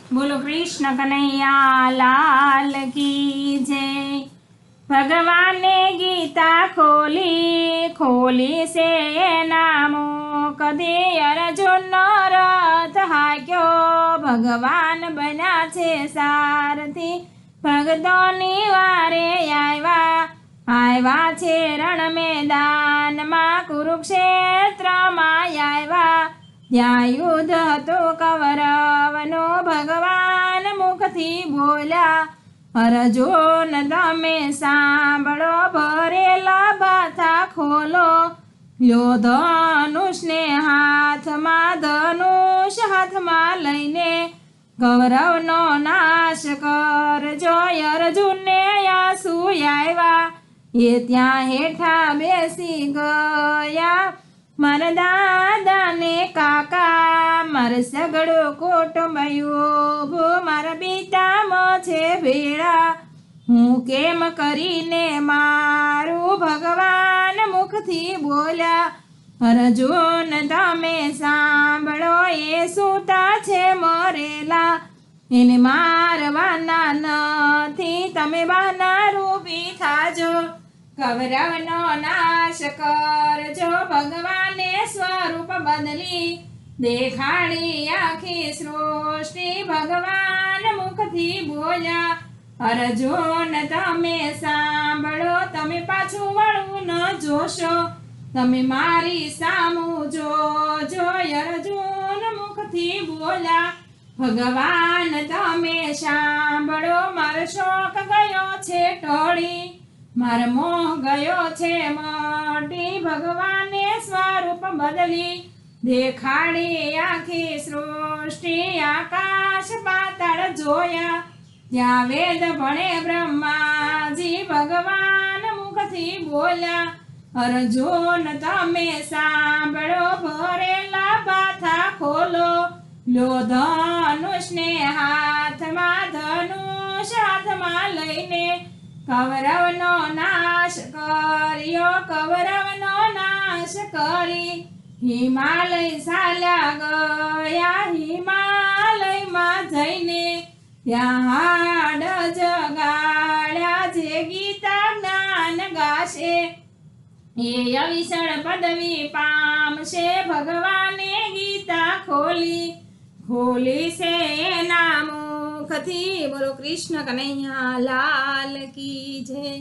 बोलो कृष्ण कन्हैया लाल की जय। भगवान ने गीता खोली खोली से नामो कदे अर्जुन रथ हाक्यो भगवान बना छे सारथी भगतोनी वारे आव्या छे रण मैदान में कुरुक्षेत्र में आव्या ત્યાં યુદ્ધ હતો કૌરવનો ભગવાન મુખથી બોલ્યા અર્જુન તમે સાંભળો ભરેલા ભાથા ખોલો લ્યો ધનુષને હાથમાં ધનુષ હાથમાં લઈને કૌરવનો નાશ કરજો અર્જુનને આંસુ આવ્યા એ ત્યાં હેઠા બેસી ગયા મારા દાદા ને કાકા મારા સગડો કુટુંબયો મારા પિતામાં છે ભેળા હું કેમ કરીને મારું ભગવાન મુખથી બોલ્યા અર્જુન તમે સાંભળો એ સૂતા છે મરેલા એને મારવાના નથી તમે બાના રૂપી થાજો કૌરવનો નાશ કરજો ભગવાને સ્વરૂપ બદલી દેખાડી આખી સૃષ્ટિ ભગવાન મુખથી બોલ્યા અર્જુન તમે સાંભળો તમે પાછું વળવું ન જોશો તમે મારી સામું જોજો અર્જુન મુખથી બોલ્યા ભગવાન તમે સાંભળો મારો શોક ગયો છે ટોળી મારો મોહ ગયો છે મટી ભગવાને સ્વરૂપ બદલી દેખાડી આખી સૃષ્ટિ આકાશ પાતાળ જોયા ત્યાં વેદ ભણે બ્રહ્માજી ભગવાન મુખથી બોલ્યા અર્જુન તમે સાંભળો ભરેલા ભાથા ખોલો લ્યો ધનુષને હાથમાં ધનુષ હાથમાં લઈને કૌરવનો નાશ કર્યો કૌરવનો નાશ કરી હિમાલય ચાલ્યા ગયા હિમાલયમાં જઈને ત્યાં હાડ જગાડ્યા જે ગીતા જ્ઞાન ગાશે એ અવિષણ પદવી પામશે ભગવાને ગીતા ખોલી છે એના મુખથી બોલો કૃષ્ણ કનૈયા લાલ કી જય।